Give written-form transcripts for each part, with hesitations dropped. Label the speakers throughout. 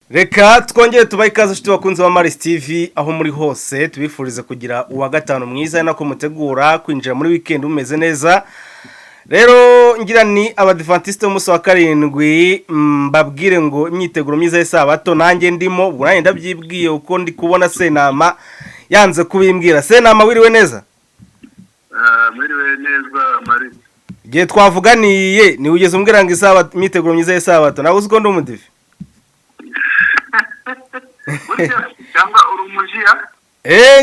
Speaker 1: Reka twongere tubahe ikaze nshuti bakunze ba Maris TV aho muri hose tubifuriza kugira uwa gatanu mwiza nako mutegura kwinjira muri weekend umeze neza. Rero ngira ni abadventiste umunsi wa karindwi mbabwire ngo imyiteguro myiza y'Isabato nanjye ndimo ubwo nanjye ndabyibwiye uko ndi kubona Senama yanze kubimbwira. Senama wiriwe neza?
Speaker 2: Mwiriwe neza Maris.
Speaker 1: Gihe twavuganiye ni ugeze umbwira ngo Isabato imyiteguro myiza y'Isabato nawe uzi ko ndi umudive.
Speaker 2: Cyangwa urumujia?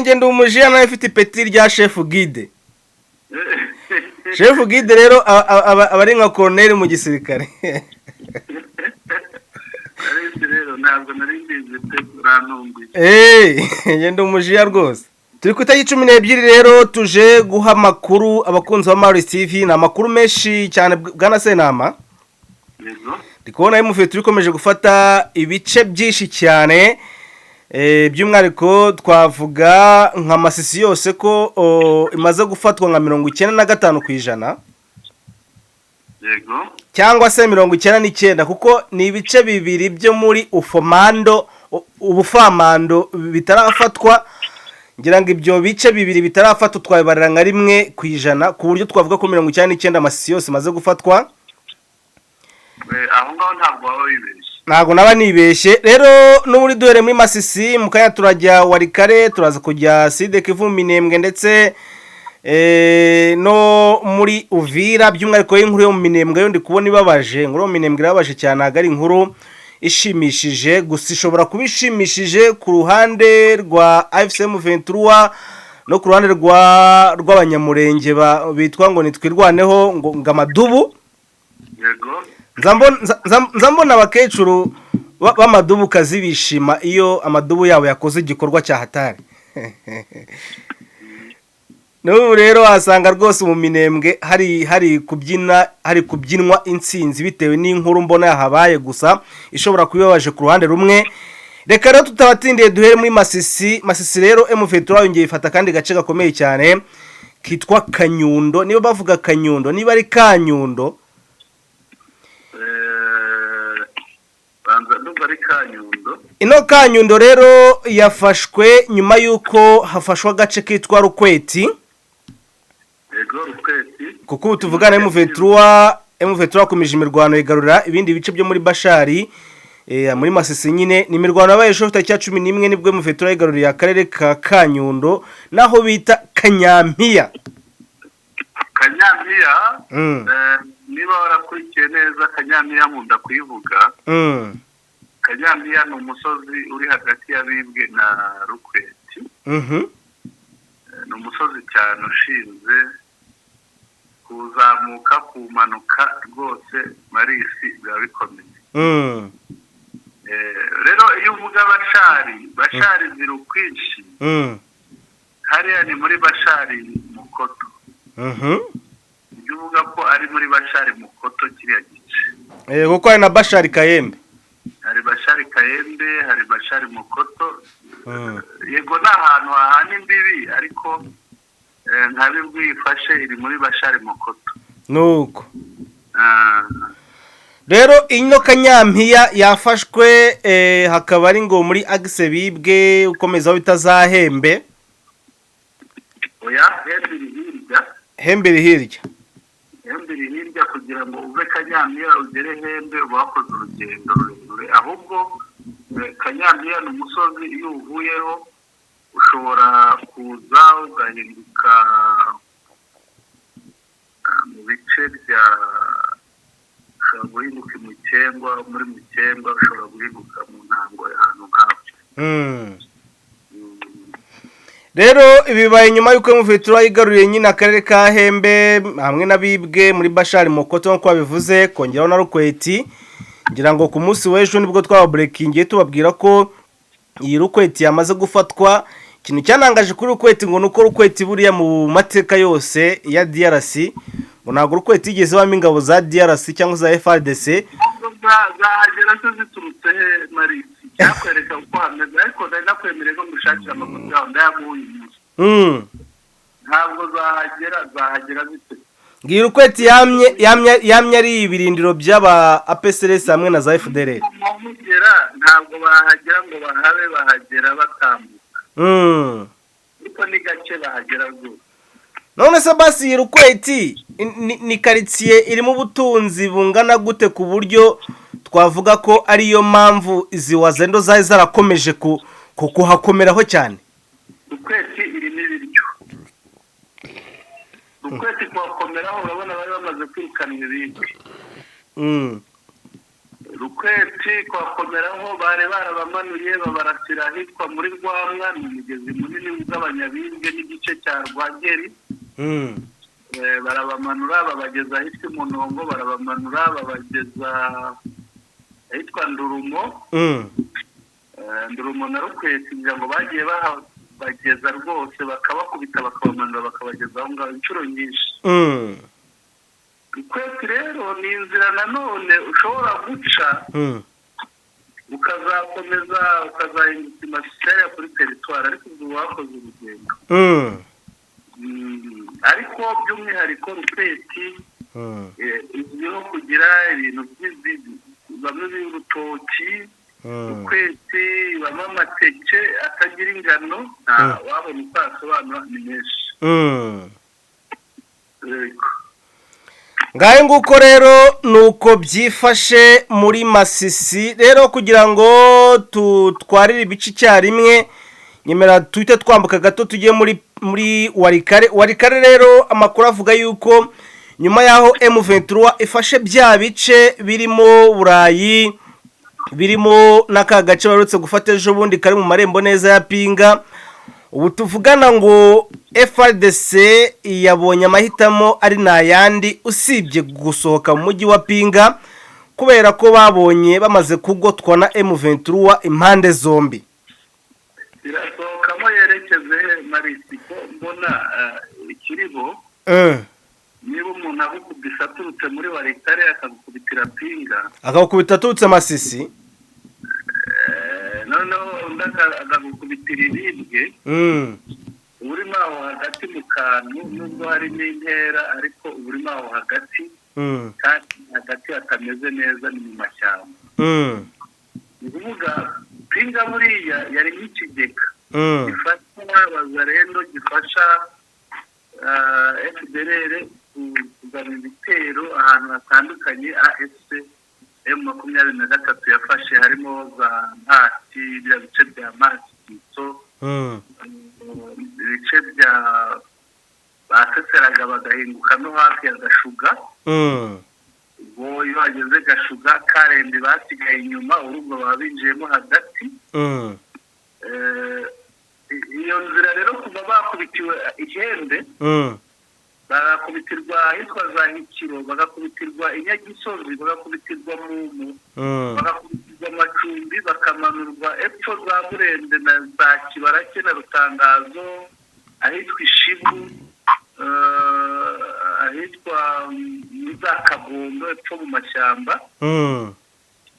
Speaker 1: Nge ndi umujia nawe ufite ipeti rya chef guide. Chef guide rero abari nka colonel mu gisirikare.
Speaker 2: Rero ntabwo nari mbizi pe urantunguye.
Speaker 1: Nge ndi umujia rwose. Turi ku itariki 12 rero tuje guha makuru abakunzi ba Maris TV na makuru menshi cyane bwana Senama.
Speaker 2: Yego.
Speaker 1: Ndikubona y'umufe turikomeje gufata ibice byinshi cyane by'umwariko twavuga nka masisi yose ko imaze gufatwa nka 95%.
Speaker 2: Yego.
Speaker 1: Cyangwa se 99 kuko ni ibice bibiri byo muri ubufamando bitarafatwa. Ngira ngo ibyo bice bibiri bitarafatwa twabibarira nka 1% ku buryo twavuga ko 99 masisi yose maze gufatwa.
Speaker 2: Aho ngaho ntabwo waba wibeshye.
Speaker 1: Ntago naba nibeshye. Rero n'uri duhere muri Masisi mukanya turajya Warikare turaza kujya Side Kivu Minembwe ndetse no muri Uvira by'umwariko y'inkuru yo mu Minembwe yo ndi kubona ibabaje. Inkuru mu Minembwe irababaje cyane agari inkuru ishimishije gusa ishobora kubishimishije ku ruhande rwa AFC M23 no ku ruhande rw'abanyamurenge bitwa ngo nitwirwaneho ngo ngamadubu.
Speaker 2: Yego.
Speaker 1: Nzambona abakecuru b'amadubu kazi bishima iyo amadubu yabo yakoze igikorwa cya hatari. N'ubu rero asanga rwose mu Minembwe hari kubyinwa insinzi bitewe n'inkuru mbona yahabaye gusa ishobora kubibabaje ku ruhande rumwe. Reka rero tutabatindiye duhere muri Masisi rero M23 yongeye ifata kandi gace gakomeye cyane kitwa Kanyundo. Niba bavuga Kanyundo niba ari Kanyundo ino Kanyundo rero yafashwe nyuma yuko hafashwa gace kitwa Rukweti.
Speaker 2: Yego Rukweti.
Speaker 1: Kuko ubu tuvugana M23 akomeje imirwano igarura ibindi bice byo muri Bashari muri Masisi nyine ni imirwano yabaye shofta cya 11 nibwo M23 igaruriye akarere ka Kanyundo naho bita Kanyampiya.
Speaker 2: Niba warakurikiye neza Kanyampiya nkunda kuyivuga. Kanyampiya ni umusozi uri hagati y'Abibwe na Rukweti. Ni umusozi cyane ushinze kuzamuka kumanuka rwose Marisi biba bikomeye. Rero iyo uvuga Bashari ziri ukwinshi. Hariya ni muri Bashari Mukoto. Ibyo uvuga ko ari muri Bashari Mukoto kiriya gice.
Speaker 1: Kuko ari na Bashari Kayembe.
Speaker 2: Hari Bashari Kayembe, hari Bashari Mukoto. Yego na ahantu hahana imbibi ariko ntabibwi ifashe iri muri Bashari Mukoto.
Speaker 1: Nuko. Rero ino Kanyampiya yafashwe hakaba ari ngo muri Agise bibwe ukomeza bitazahembe.
Speaker 2: Oya, Hembiri hirya kugira ngo uve Kanyampiya ugere Hembe bakoze urugendo rurerure ahubwo Kanyampiya ni umusozi iyo uvuyeho ushobora kuza ugahinduka mu bice bya ushobora guhinduka Mukengwa muri Mukengwa ushobora guhinduka mu ntango y'ahantu nk'aho.
Speaker 1: Rero ibibaye nyuma yuko M23 yigaruriye nyine akarere ka Hembe hamwe n'Abibwe muri Bashari Mukoto nko babivuze kongeraho na Rukweti. Ngira ngo ku munsi w'ejo nibwo twaba breakingiye tubabwira ko iyi Rukweti yamaze gufatwa. Ikintu cyanangaje kuri Rukweti ngo nuko Rukweti buriya mu mateka yose ya DRC ngo ntago Rukweti igeze bamo ingabo za DRC cyangwa za FARDC.
Speaker 2: Zahagera ziturutse Marisi. Yakwereka uko hameze ariko nakwemereye ko gushakira amakuru yawe ndayamuye. Ntabwo zahagera zite.
Speaker 1: Ngira Rukweti yamye ari ibirindiro by'aba APSRS hamwe na za FDLR.
Speaker 2: Ntabwo bahagera ngo bahabe bahagera batambuka ariko ni gake bahagera rwose.
Speaker 1: none se basi Rukweti ni karitsiye irimo ubutunzi bungana gute ku buryo twavuga ko ariyo mpamvu izi wazendo zari zarakomeje kuhakomeraho cyane?
Speaker 2: Rukweti irimo ibiryo. Rukweti kuhakomeraho urabona bari bamaze kwirukana ibibindi. Rukweti kuhakomeraho bari barabamanuye babarasira ahitwa muri Rwamwa, ni umugezi munini w'abanyabinge n'igice cya Rwageri. Barabamanura babageza ahitwa Munongo, barabamanura babageza ahitwa Ndurumo. Ndurumo na Rukweti kugira ngo bagiye bageza rwose bakabakubita bakabamanura bakabageza aho ngaho inshuro nyinshi. Rukweti rero ni inzira nanone ushobora guca ukazakomeza ukazahinduka imasiteri kuri teritwari, ariko ubu wakoze urugendo. Ariko by'umwihariko Rukweti izwiho kugira ibintu bamwe b'urutoki. Rukweti bamwe amateke atagira ingano, wabona uko asobanura ni menshi.
Speaker 1: ngahe nguko rero nuko byifashe muri Masisi. Rero kugira ngo tutwarire ibice icyarimwe nyemera tuhite twambuka gato tujye muri Warikare rero amakuru avuga yuko nyuma yaho M23 ifashe bya bice birimo Burayi birimo n'aka gace barutse gufata ejo bundi kari mu marembo neza ya Pinga, ubu tuvugana ngo FRDC yabonye amahitamo ari nayandi usibye gusohoka mu mujyi wa Pinga kubera ko babonye bamaze kugotwa na M23 impande zombi.
Speaker 2: Birasohokamo yerekeze Marisiko mbona ikiribo. Niba umuntu agukubise aturutse muri Warikare akagukubitira Pinga,
Speaker 1: akagukubita aturutse Masisi,
Speaker 2: noneho undi akagukubitira Ibibwe, urimo aho hagati mu kantu nubwo harimo intera ariko urimo aho hagati kandi hagati hatameze neza ni mu mashyamba. Ni ukuvuga Pinga buriya yari nk'ikigega gifasha abazarendo, gifasha FDLR kugana ibitero ahantu hatandukanye. AFC M23 yafashe harimo za Ntati, bya bice bya Masisi, ibice bya baseseraga bagahinguka no hafi ya Gashuga. Ubwo iyo hageze Gashuga Karembe basigaye inyuma, urubwo baba binjiyemo hagati. Iyo nzira rero kuva bakubitiwe Ihembe, bagakubitirwa ahitwa za Hikiro, bagakubitirwa Inyagisozi, bagakubitirwa Mumu, bagakubitirwa Macumbi, bakamanurwa epfo za Burende na za Kibarake na Rutangazo, ahitwa Ishibu, ahitwa za Kabondo epfo mu mashyamba.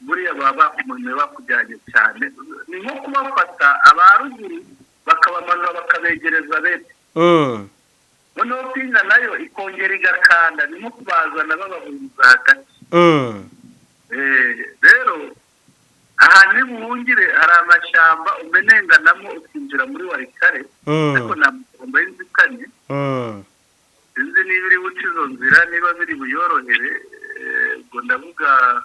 Speaker 2: Buriya baba bakumanuye bakujyanye cyane, ni nko kubafata abaruguru bakabamanura bakabegereza bete. Noneho Pinga nayo ikongera igakanda, ni nko kubazana babahuriza hagati. Rero aha ni buhungire hari amashyamba umenenganamo ukinjira muri Warikare, ariko nta mashyamba y'inzitane. Sinzi niba iri buce izo nzira niba biri buyorohere. Ubwo ndavuga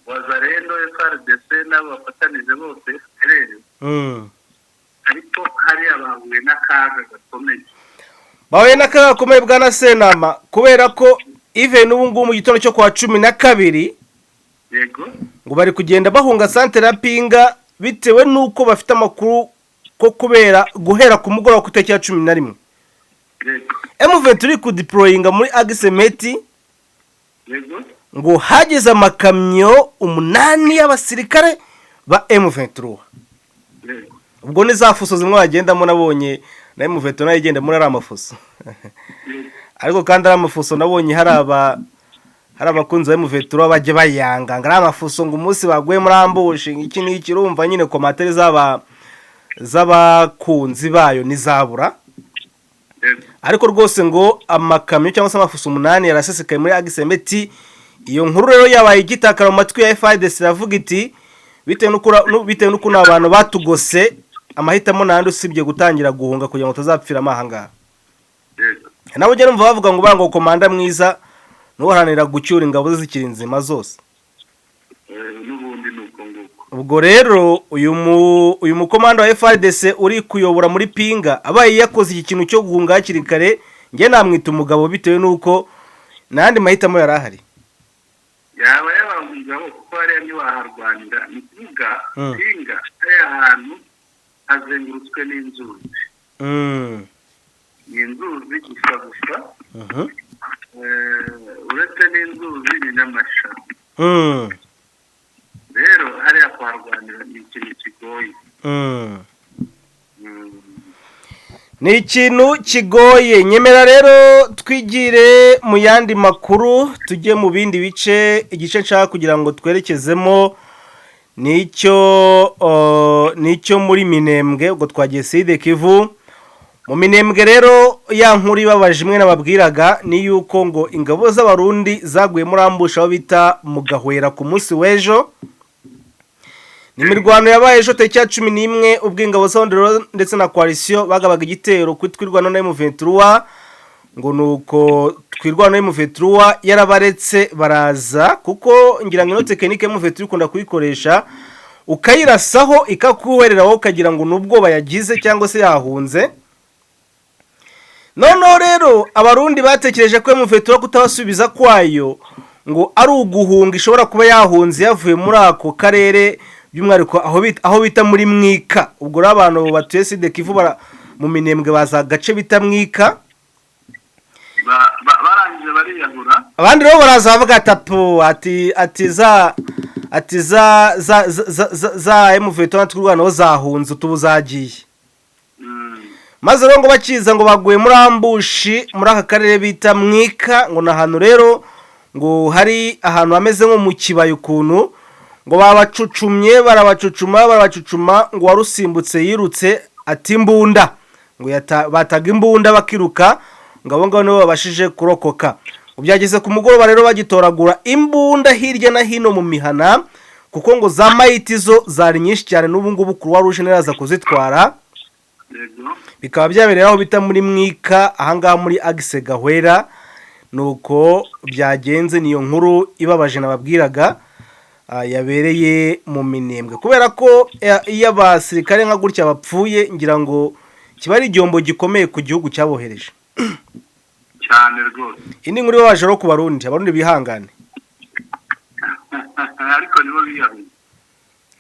Speaker 2: Wazarendo, FRDC nabo bafatanije bose FDLR, ariko hari abahuye n'akaga gakomeye.
Speaker 1: Bahuye n'akaga gakomeye bwana Senama kubera ko even ubu ngubu mu gitondo cyo kwa 12
Speaker 2: yego
Speaker 1: ngo bari kugenda bahunga santere ya Pinga bitewe nuko bafite amakuru ko kubera guhera ku mugoroba ku itariki ya 11 M23 ku deployinga muri Agisemeti.
Speaker 2: Yego
Speaker 1: ngo hageze amakamyo 8 y'abasirikare ba M23. Ubwo ni za fuso zimwe bagendamo nabonye na M23 nayo igenda muri ari amafuso. Ariko kandi ari amafuso nabonye hari abakunzi ba M23 baje bayanga ngara amafuso ngo umunsi baguye muri ambushi iki ni ikirumva nyine komateri z'abakunzi bayo nizabura. Ariko rwose ngo amakamyo cyangwa se amafuso 8 yarasesekaye muri Agisemeti. Iyo nkuru rero yabaye igitakara mu matwi ya FIDC iravuga iti bitewe n'ukuntu abantu batugose amahitamo n'andi usibye gutangira guhunga kugira ngo tuzapfira amahanga nabo ugera umva bavuga ngo bango komanda mwiza n'uharanira gucyura ingabo ze zikiri nzima zose
Speaker 2: n'ubundi nuko nguko
Speaker 1: ubwo rero uyu mukomanda wa FARDC uri kuyobora muri Pinga abaye yakoze iki kintu cyo guhunga hakiri kare nge namwita umugabo bitewe n'uko n'andi mahitamo yari ahari
Speaker 2: yaba umugabo kuko hariya ntiwaharwanira ni kuvuga Pinga hariya ahantu hazengurutswe n'inzuzi ni inzuzi gusa uretse n'inzuzi ni n'amashami rero hariya kuharwanira ni ikintu kigoye
Speaker 1: ni ikintu kigoye nyemera rero twigire mu yandi makuru tujye mu bindi bice igice nshaka kugira ngo twerekezemo nicyo muri Minembwe ubwo twagiye Sud Kivu mu Minembwe rero ya nkuru ibabaje imwe nababwiraga ni yuko ngo ingabo z'abarundi zaguye muri ambusha aho bita mu Gahwera ku munsi w'ejo ni imirwano yabaye ejo tariki ya 11 ubwo ingabo z'Ondero ndetse na coalition bagabaga igitero kwitwirwana na M23 ngo nuko twirwana na M23 yarabaretse baraza kuko ngira ngo tekinike M23 ikunda kuyikoresha ukayirasaho ikakuhereraho ukagira ngo nubwo bayagize cyangwa se yahunze noneho rero abarundi batekereje ko M23 kutabasubiza kwayo ngo ari uguhunga ishobora kuba yahunze yavuye muri ako karere by'umwariko aho bita muri Mwika ubwo rero abantu batuye Sud Kivu mu Minembwe baza gace bita Mwika
Speaker 2: barangije bariyahura
Speaker 1: abandi rero baraza bavuga ati za M23 twirwanaho zahunze tubuzagiye maze rero ngo bakiza ngo baguye muri ambushi muri aka karere bita Mwika ngo nahantu rero ngo hari ahantu hameze nko mu kibaya ukuntu ngo barabacucuma ngo warusimbutse yirutse ati imbunda ngo bataga imbunda bakiruka ngo abo ngabo nibo babashije kurokoka byageze ku mugoroba rero bagitoragura imbunda hirya na hino mu mihana kuko ngo za mayiti zo zari nyinshi cyane n'ubu ngubu Croix Rouge neraza kuzitwara bikaba byabereye aho bita muri Mwika ahangaha muri Agise Gahwera nuko byagenze niyo nkuru ibabaje nababwiraga yabereye mu Minembwe kubera ko iyo abasirikare nka gutya bapfuye ngira ngo kiba ari igihombo gikomeye ku gihugu cyabohereje
Speaker 2: cyane rwose
Speaker 1: indi nkuru ibabaje ro ku Barundi abarundi bihangane
Speaker 2: ariko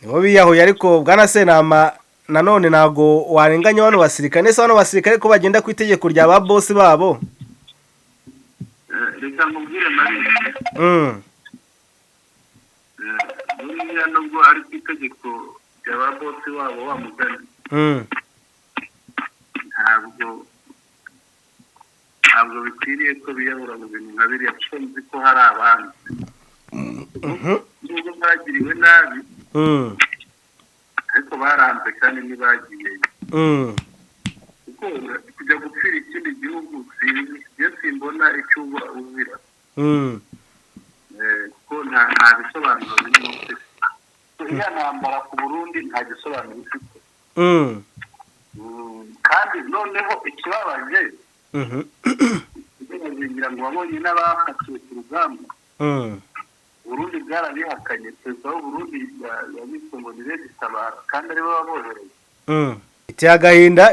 Speaker 2: nibo
Speaker 1: biyahuye ariko bwana Senama nanone nago warenganya bano basirikare nese bano basirikare ko bagenda ku itegeko rya ba boss babo
Speaker 2: reka mubwire mari buriya nubwo ari ku itegeko rya ba boss wabo wa mugani ntabwo bikwiriye ko biyahura mu bintu nka biriya kuko nzi ko hari abandi nubwo bagiriwe nabi ariko baranze kandi ntibagiyeyo kuko kujya gupfira ikindi gihugu iyo simbona icyo uba uzira kuko nta bisobanuro birimo iyo ntambara ku Burundi nta gisobanuro ifite kandi noneho ikibabaje ngira ngo wabonye n'abafatiwe ku rugamba Burundi bwarabihakanye perezida w'Uburundi yabise ngo ni Red Tabara kandi aribo babohereye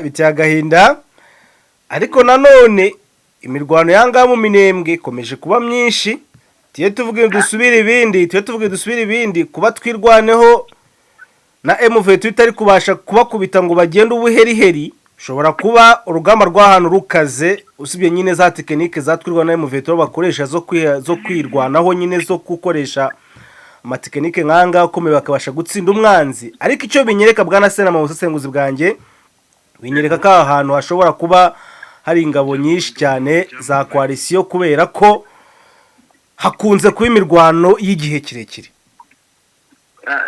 Speaker 1: biteye agahinda ariko nanone imirwano yanga mu Minembwe ikomeje kuba myinshi tiye tuvuge dusubira ibindi kuba twirwaneho na M23 itari kubasha kubakubita ngo bagende ubuheriheri ushobora kuba urugamba rw'ahantu rukaze usibye nyine za tekinike zatwirwa na M23 bakoresha zo kwirwanaho nyine zo gukoresha amatekinike nkanga ukomeye bakabasha gutsinda umwanzi ariko icyo binyereka bwana Senama mu busesenguzi bwanjye binyereka ko ahantu hashobora kuba hari ingabo nyinshi cyane za coalition kubera ko hakunze kuba imirwano y'igihe kirekire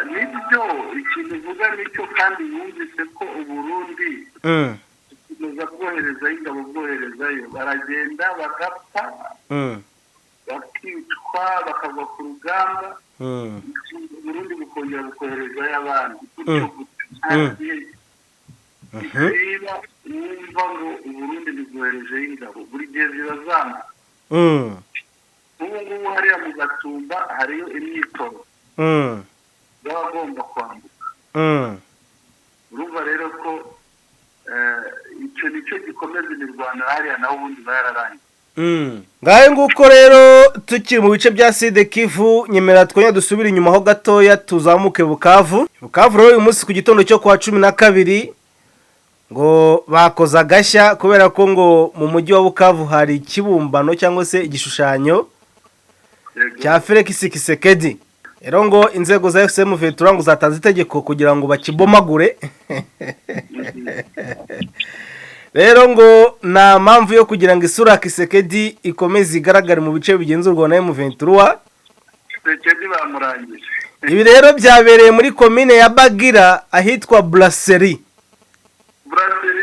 Speaker 2: nibyo ikintu uvuga nicyo kandi yumvise ko Uburundi kuza kohereza ingabo bwoherezayo baragenda bagapfa bakicwa bakagwa ku rugamba Burundi bukongera bukohereza y'abandi niba wumva ngo Uburundi bwohereje ingabo buri gihe zirazana ubu ngubu hariya mu Gatumba hariyo imyitozo y'abagomba kwambuka urumva rero ko icyo nicyo gikomeza imirwano hariya naho ubundi bayararangiye
Speaker 1: ngahe nguko rero tukiri mu bice bya Sud Kivu nyemera twongera dusubira inyuma ho gatoya tuzamuke Bukavu rero uyu munsi ku gitondo cyo kwa 12 ngo bakoza gashya kubera ko ngo mu mujyi wa Bukavu hari ikibumbano cyangwa se igishushanyo cya Felix Tshisekedi rero ngo inzego za FCM Vetura ngo zatanze itegeko kugira ngo bakibomagure rero ngo na mpamvu yo kugira ngo isura Tshisekedi ikomeze igaragare mu bice bigenzurwa na M23
Speaker 2: Tshisekedi bamurangije
Speaker 1: ibi rero byabereye muri commune ya Bagira ahitwa Brasserie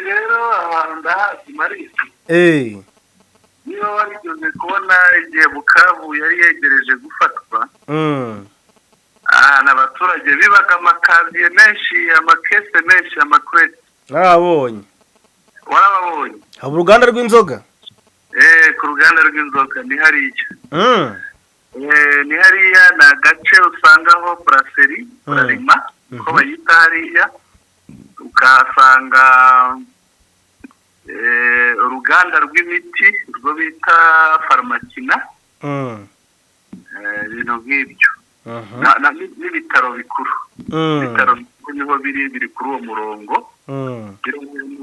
Speaker 2: rero abantu ndahazi Marisi niba warigeze kubona igihe Bukavu yari yegereje gufatwa abaturage bibaga amakaziye menshi amakese menshi amakurete
Speaker 1: warabonye haba uruganda rw'inzoga
Speaker 2: ku ruganda rw'inzoga ni hariya ni hariya ni agace usangaho Brasserie bararima ko bayita hariya ukahasanga uruganda rw'imiti rwo bita Farmakina ibintu nk'ibyo n'ibitaro bikuru ibitaro bikuru niho biri kuri uwo murongo biri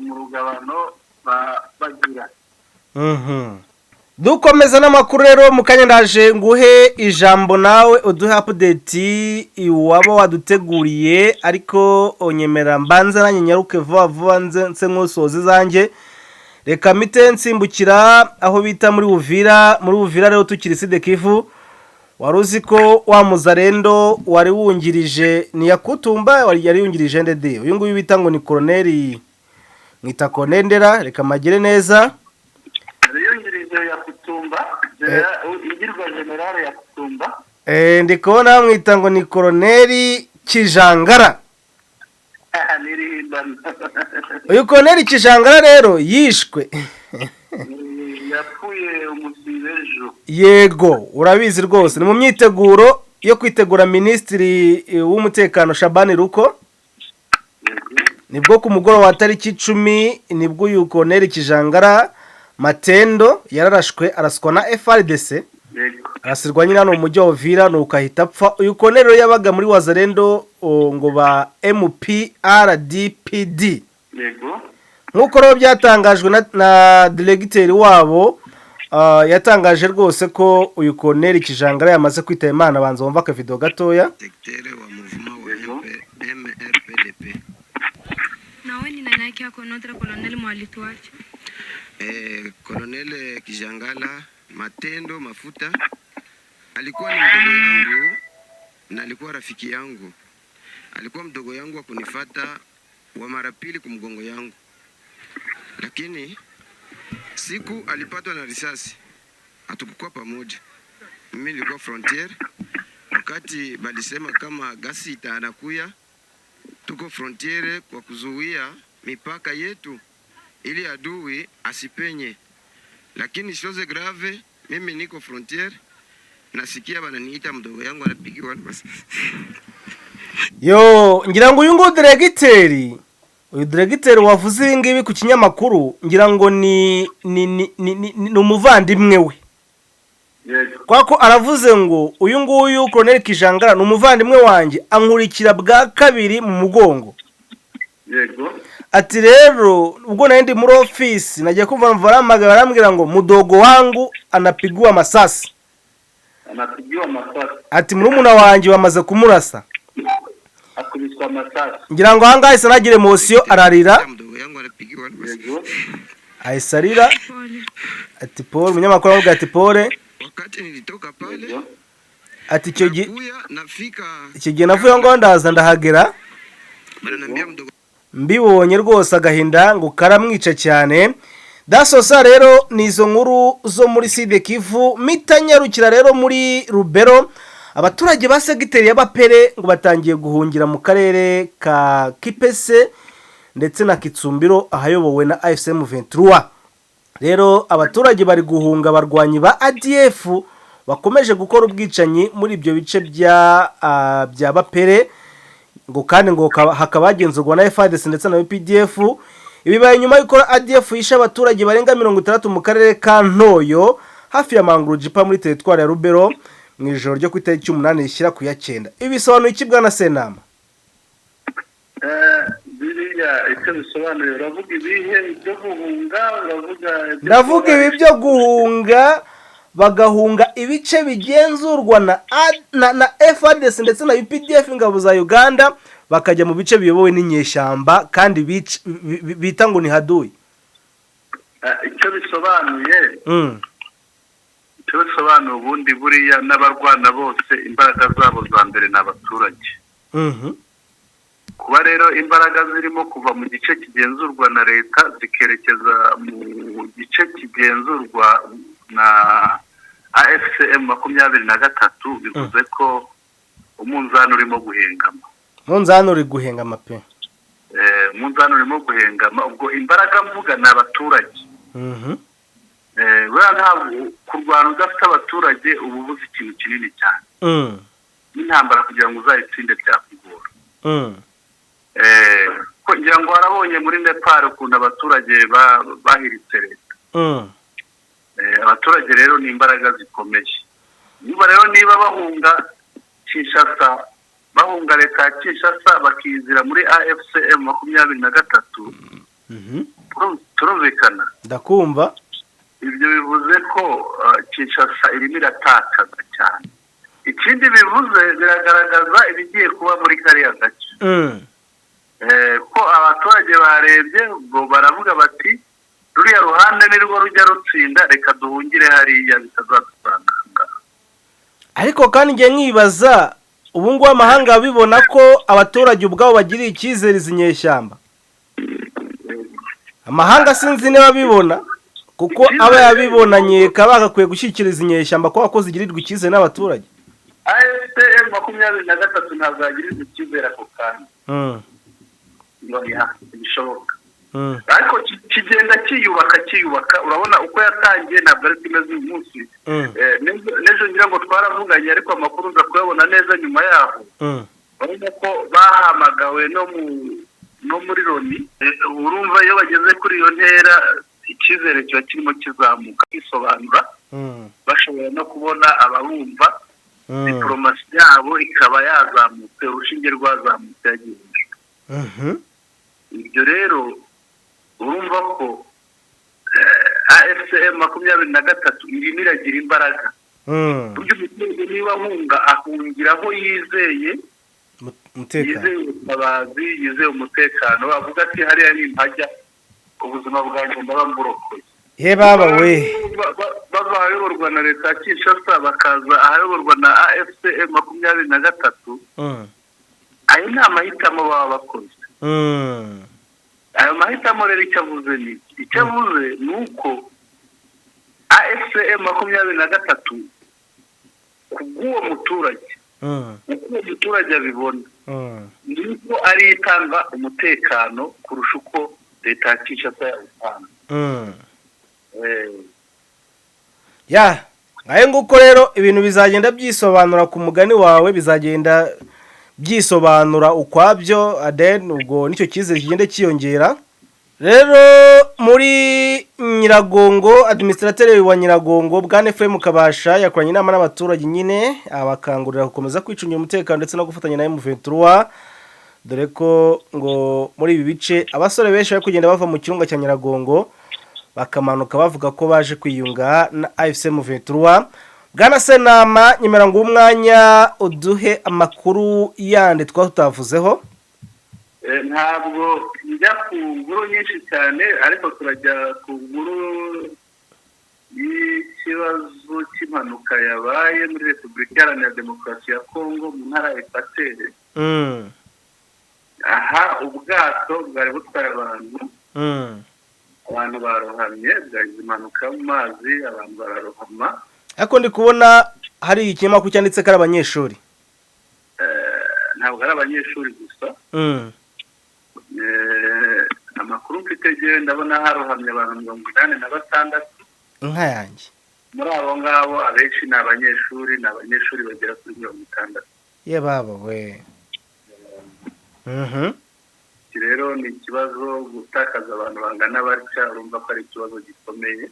Speaker 2: mu rugabano Bagira dukomeza n'amakuru rero mu kanya ndaje nguhe ijambo nawe uduhe update iwabo waduteguriye ariko onyemera mbanza nanye nyaruke vuba nse nkosoze zanjye reka mite nsimbukira aho bita muri Uvira rero tukiri Sud Kivu waruzi ko wa Muzarendo wari wungirije ni Yakutumba yari yungirije ndede uyu nguyu bita ngo ni Colonel mwita Konendera reka magire neza yungirije Yakutumba igirwa general Yakutumba
Speaker 1: ndikubona mwita ngo ni Colonel Kijangara uyu Colonel Kijangara rero yishwe
Speaker 2: yapfuye umusibejo
Speaker 1: yego urabizi rwose ni mu myiteguro yo kwitegura Minisitiri w'umutekano Shabani Ruko nibwo ku mugoroba wa tariki 10 nibwo uyu Colonel Kijangara Matendo yararashwe araswa na FRDC arasirwa nyina no mujyi wa Uvira no ukahita apfa uyu Colonel yabaga muri Wazalendo ngo ba MPRDPD
Speaker 2: yego
Speaker 1: nkuko rero byatangajwe na directeur wabo yatangaje rwose ko uyu Colonel Kijangara yamaze kwitaba Imana banza bumva ka video gatoya
Speaker 3: directeur wa mouvement wa MRPDP
Speaker 4: nawe ni nani yake yako notre colonel mwalituacha
Speaker 3: Colonel Kijangala Matendo Mafuta alikuwa ni mdogo yangu na alikuwa rafiki yangu, alikuwa mdogo yangu wa kunifata wa mara pili kumgongo yangu, lakini siku alipatwa na risasi hatukuwa pamoja. Mimi nilikuwa frontier wakati balisema kama Gasita anakuya, tuko frontiere kwa kuzuia mipaka yetu ili adui asipenye, lakini chose grave mimi niko frontier nasikia bananiita mdogo yangu anapigiwa basi.
Speaker 1: Yo ngira ngo uyu ngo directeur wavuze ngibi ku kinyamakuru ngira ngo ni umuvandimwe we kwako aravuze ngo uyu nguyu Colonel Kijangara ni umuvandimwe wanjye ankurikira bwa kabiri mu mugongo
Speaker 2: yego
Speaker 1: ati rero ubwo naindi muri office nagiye kumva mvaramagara arambwira ngo mudogo wangu anapigwa masasi ati murumuna wanjye bamaze kumurasa
Speaker 2: akubiswa amasasi
Speaker 1: ngira ngo hanga hise nagire emotion ararira aisarira ati Paul munyamakuru avuga ati Paul
Speaker 3: wakati nilitoka pale
Speaker 1: ati icyo gihe
Speaker 3: nafika
Speaker 1: navuye ngo ndaza ndahagera
Speaker 3: bananiambia mdogo
Speaker 1: mbibonye rwose agahinda ngo karamwica cyane dasosa rero nizo nkuru zo muri Sud Kivu mitanyarukira rero muri Rubero abaturage ba segiteri y'Abapere ngo batangiye guhungira mu karere ka Kipese ndetse na Kitsumbiro ahayobowe na AFC M23. Rero abaturage bari guhunga barwanyi ba ADF bakomeje gukora ubwicanyi muri ibyo bice bya Bapere ngo kandi ngo hakaba hagenzurwa na FARDC ndetse na PDF. Ibibaye nyuma y'uko ADF yishe abaturage barenga 60 mu karere ka Ntoyo hafi ya Mangurujipa muri teritwari ya Rubero mu ijoro ryo ku itariki 8 rishyira ku ya 9. Ibi bisobanuye iki bwana Senama?
Speaker 2: Biriya icyo bisobanuye uravuga ibihe byo guhunga,
Speaker 1: ndavuga ibi byo guhunga bagahunga ibice bigenzurwa na FARDC ndetse na UPDF ingabo za Uganda bakajya mu bice biyobowe n'inyeshyamba kandi bita ngo ni haduyi.
Speaker 2: Icyo bisobanuye ubundi buriya n'abarwana bose imbaraga zabo za mbere n'abaturage. Kuba rero imbaraga zirimo kuva mu gice kigenzurwa na leta zikerekeza mu gice kigenzurwa na AFCM 23 bivuze ko umunzani urimo guhengama.
Speaker 1: Umunzani uri guhengama pe.
Speaker 2: Umunzani urimo guhengama ubwo imbaraga mvuga n'abaturage. Buriya ntabwo kurwana udafite abaturage ubu buze ikintu kinini cyane. N'intambara kugira ngo uzayitsinde byakugora. Ko ngira ngo warabonye muri Nepal ukuntu abaturage bahiritse leta. Abaturage rero ni imbaraga zikomeye. Niba bahunga Kinshasa, bahunga leta ya Kinshasa bakizira muri AFCM 23, turumvikana.
Speaker 1: Ndakumva.
Speaker 2: Ibyo bivuze ko Kinshasa irimo iratakaza cyane. Ikindi bivuze biragaragaza ibigiye kuba muri kariya gace. Ko abaturage barebye ngo baravuga bati ruriya ruhande nirwo rujya rutsinda, reka duhungire hariya bitazadusanga.
Speaker 1: Ariko kandi ngiye nkibaza ubu ngo amahanga bibona ko abaturage ubwabo bagiriye icyizere izinyeshyamba. Amahanga sinzi niba bibona kuko aba yabibonanye kabagakwiye gushyikiriza inyeshyamba ko akoze igirirwa icyizere n'abaturage.
Speaker 2: AFCM 23 ntabwo yagirirwa icyizere ako kandi. Bishoboka. Ariko kigenda kiyubaka urabona uko yatangiye ntabwo ari kimeze uyu munsi. Nejo ngira ngo twaravuganye ariko amakuru nza kuyabona neza nyuma yaho. Urabona ko bahamagawe no muri Loni. Urumva iyo bageze kuri iyo ntera icyizere cyo kirimo kizamuka kisobanura. Bashobora no kubona ababumva diplomasi yabo ikaba yazamutse, urushinge rwazamutse yagiye. Ibyo rero urumva ko AFCM 23 irimo iragira imbaraga. Buryo umuturage niba ahunga ahungira aho yizeye umutekano, yizeye umutekano, bavuga ati hariya nimpajya ubuzima bwanjye ndaba mburokoye.
Speaker 1: Baba we
Speaker 2: bayoborwa na leta ya Kinshasa bakaza ahayoborwa na AFCM 23. Ayo ni amahitamo baba bakoze. Ayo mahitamo rero icyo avuze ni uko AFCM 23 kubw'uwo muturage uko umuturage abibona ni uko ari itanga umutekano kurusha uko leta ya Kinshasa yawutanga.
Speaker 1: Ayo nguko rero ibintu bizagenda byisobanura ku mugani wawe, bizagenda byisobanura ukwabyo aden ubwo nicyo cyizere kigende kiyongera. Rero muri Nyiragongo, administrateur wa Nyiragongo bwana Ephraim Kabasha yakoranye inama n'abaturage nyine abakangurira gukomeza kwicungira umutekano ndetse no gufatanya na M23, dore ko ngo muri ibi bice abasore benshi bari kugenda bava mu kirunga cya Nyiragongo bakamanuka bavuga ko baje kwiyunga na AFC M23. Bwana Senama, nyemera ngo umwanya uduhe amakuru yandi twatavuzeho.
Speaker 2: Ntabwo njya ku nkuru nyinshi cyane ariko turajya ku nkuru y'ikibazo cy'impanuka yabaye muri Repubulika Iharanira Demokarasi ya Kongo mu ntara ya Equateur. Aha ubwato bwari butwaye abantu barohamye, bwagize impanuka mu mazi, abantu bararohama.
Speaker 1: Ariko ndi kubona hari ikinyamakuru cyanditse ko ari abanyeshuri
Speaker 2: ntabwo ari abanyeshuri gusa amakuru mfite gihe ndabona harohamye abantu 86
Speaker 1: inka yanjye
Speaker 2: muri abo ngabo abenshi ni abanyeshuri bagera kuri 60.
Speaker 1: ye baba we
Speaker 2: rero ni ikibazo gutakaza abantu bangana batya urumva ko ari ikibazo gikomeye.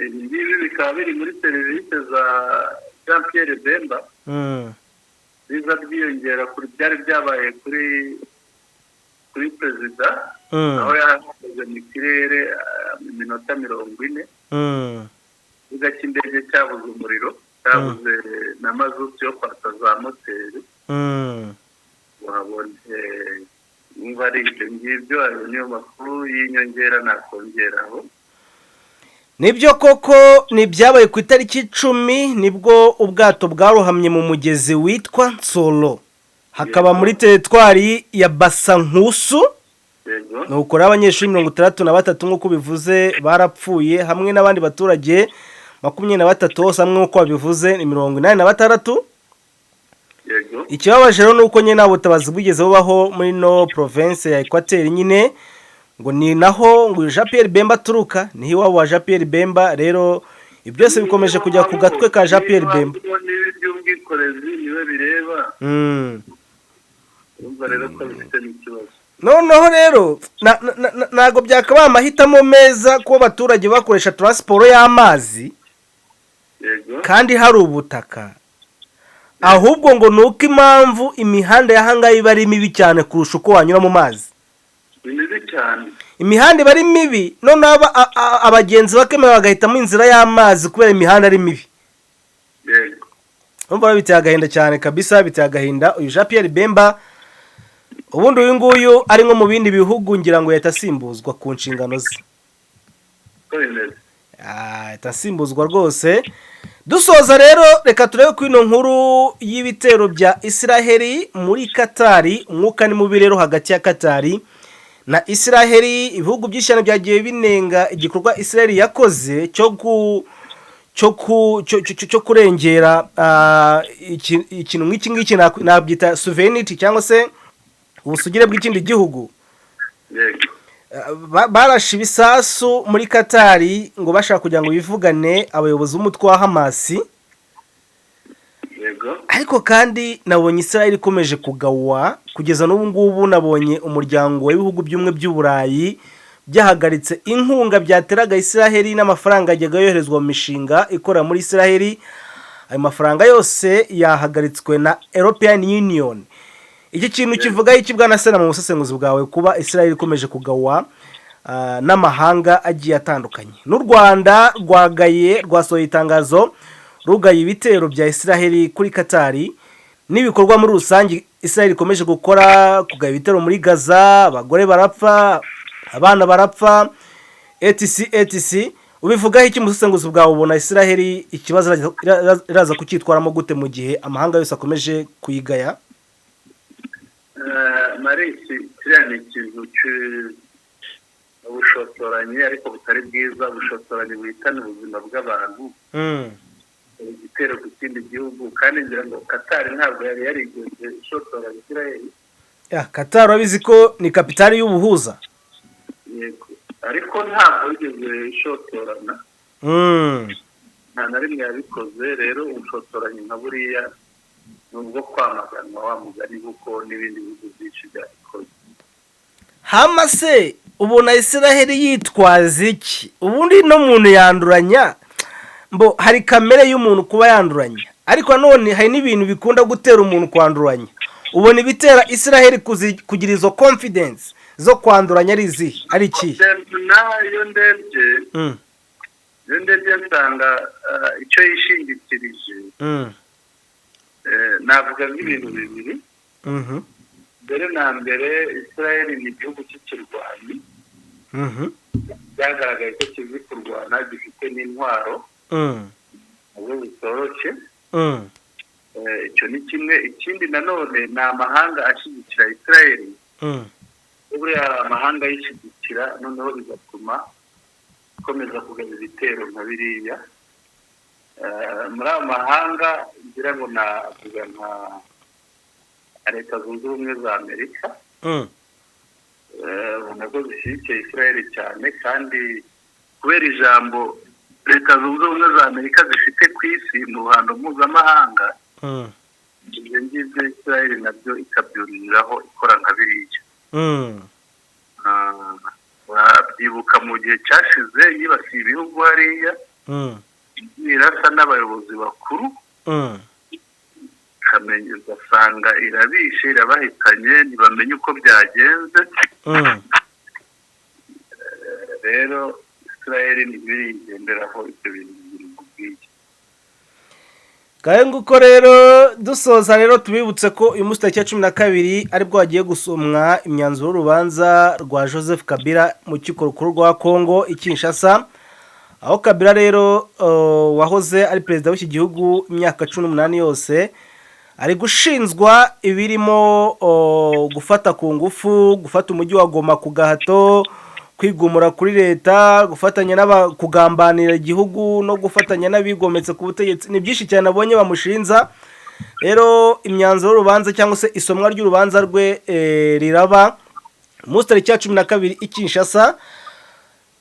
Speaker 2: Ibi bikaba biri muri serivisi za Jean Pierre Bemba biza byiyongera kuri byari byabaye kuri perezida aho yakoze mu kirere iminota 40 biga cy'indege cyabuze umuriro cyabuze na mazutu yo kwatsa za moteri wabone niba ari ibyo ngibyo ayo niyo makuru y'inyongera nakongeraho.
Speaker 1: Nibyo koko nibyabaye ku itariki 10 nibwo ubwato bwarohamye mu mugezi witwa Nsolo hakaba muri teritwari ya Basankusu nuko abanyeshuri 63 nkuko bivuze barapfuye hamwe n'abandi baturage 23 hose hamwe uko babivuze ni 86. Ikibabaje rero nuko nyine nabo tabazi bugeze bubaho muri no province ya Equateur nyine ngo ni naho ngo Jean Pierre Bemba turuka ni iwabo wa Jean Pierre Bemba rero ibyose bikomeje kujya ku gatwe ka Jean Pierre Bemba
Speaker 2: niwe bireba umva rero ko bifite n'ikibazo
Speaker 1: noneho rero nago byakabaye amahitamo meza ko abaturage bakoresha transport y'amazi kandi hari ubutaka ahubwo ngo nuko impamvu imihanda yahangaye bari mibi cyane kurusha uko wanyura mu mazi imihanda bari mibi none abagenzi bakemera bagahitamo inzira y'amazi kubera imihanda ari mibi umva biteye agahinda cyane kabisa biteye agahinda uyu Jean Pierre Bemba ubundi uyu nguyu ari nko mu bindi bihugu ngira ngo yatasimbuzwa ku nshingano ze yatasimbuzwa rwose. Dusoza rero reka turebe ku ino nkuru y'ibitero bya Israeli muri Katari umwuka ni mubi rero hagati ya Katari na Israeli ibihugu by'ishyano byagiye binenga igikorwa Israeli yakoze cyo kurengera ikintu nk'iki ngiki nabyita sovereignty cyangwa se ubusugire bw'ikindi gihugu. Barashe ibisasu muri Katari ngo bashaka kugira ngo bivugane abayobozi b'umutwe wa Hamas ariko kandi nabonye Israeli ikomeje kugawa kugeza n'ubu ngubu nabonye umuryango w'ibihugu by'umwe by'Uburayi byahagaritse inkunga byateraga Israeli n'amafaranga ajyaga yoherezwa mu mishinga ikora muri Israeli. Ayo mafaranga yose yahagaritswe na European Union. Iki kintu kivuga iki bwana Sena mu busesenguzi bwawe kuba Israeli ikomeje kugawa n'amahanga agiye atandukanye? N'u Rwanda rwasohoye itangazo rugaye ibitero bya Israeli kuri Katari n'ibikorwa muri rusange Israeli ikomeje gukora kugaya ibitero muri Gaza, abagore barapfa, abana barapfa etc. Ubivugaho iki mu busesenguzi bwawe ubona Israeli ikibazo iraza kucyitwaramo gute mu gihe amahanga yose akomeje kuyigaya?
Speaker 2: Marisi kiriya ni ikintu ubushotoranyi ariko butari bwiza ubushotoranyi buhitana ubuzima bw'abantu igitero ku kindi gihugu kandi ngira ngo Katari ntabwo yari yarigeze ishotora Israeli.
Speaker 1: Katari wabizi ko ni kapitali y'ubuhuza
Speaker 2: yego ariko ntabwo yigeze ishotorana nta na rimwe yabikoze. Rero ubushotoranyi nka buriya nubwo kwamaganwa wa mugani kuko n'ibindi bihugu byinshi byabikoze.
Speaker 1: Hamase ubona Israeli yitwaza iki? Ubundi no muntu yanduranya mbo hari kamere y'umuntu kuba yanduranya ariko none hari n'ibintu bikunda gutera umuntu kwanduranya. Ubona ibitera Israeli kugira izo confidence zo kwanduranya ari iki?
Speaker 2: Iyo ndebye nsanga icyo yishingikirije navuga nk'ibintu bibiri. Mbere na mbere Israeli ni igihugu cy'ikirwanyi byagaragaye ko kizi kurwana gifite n'intwaro ubu bitoroshye. Icyo ni kimwe. Ikindi nanone ni amahanga ashyigikira Israeli buriya amahanga yishyigikira noneho bigatuma ikomeza kugaba ibitero nka biriya muri amahanga ngira ngo navuga nka Leta Zunze Ubumwe za Amerika nabwo zishyigikiye Israel cyane kandi kubera ijambo Leta Zunze Ubumwe za Amerika zifite ku isi mu ruhando mpuzamahanga ibyo ngibyo Israel nabyo ikabyuriraho ikora nka biriya babyibuka mu gihe cyashize yibasiye ibihugu hariya irasa n'abayobozi bakuru ugasanga irabishe irabahitanye ntibamenye uko byagenze rero Israel ntibirigenderaho ibyo bintu biri kubwiye
Speaker 1: ngahe nguko rero dusoza rero tubibutse ko uyu munsi tariki 12 aribwo hagiye gusomwa imyanzuro y'urubanza rwa Joseph Kabila mu rukiko rukuru rwa Congo i Kinshasa aho Kabila rero wahoze ari perezida w'iki gihugu imyaka 18 yose ari gushinzwa ibirimo gufata ku ngufu gufata umujyi wa Goma ku gahato kwigumura kuri leta gufatanya kugambanira igihugu no gufatanya n'abigometse ku butegetsi ni byinshi cyane abonye bamushinza rero imyanzuro y'urubanza cyangwa se isomwa ry'urubanza rwe riraba munsi tariki 12 i Kinshasa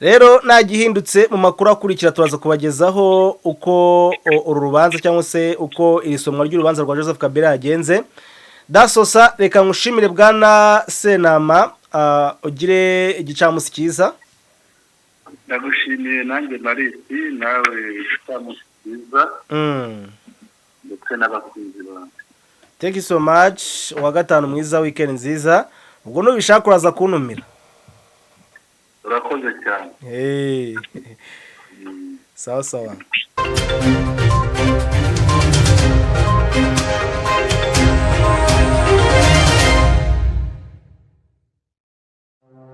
Speaker 1: rero nagihindutse mu makuru akurikira turaza kubagezaho uko uru rubanza cyangwa se uko iri somwa ry'urubanza rwa Joseph Kabila yagenze dasosa reka ngushimire bwana Senama ugire igicamusi cyiza
Speaker 2: ndagushimiye nanjye Marisi nawe igicamusi cyiza ndetse n'abakunzi bawe
Speaker 1: thank you so much wa gatanu mwiza weekend nziza ubwo nubishaka uraza kuntumira
Speaker 2: urakoze cyane
Speaker 1: sawa sawa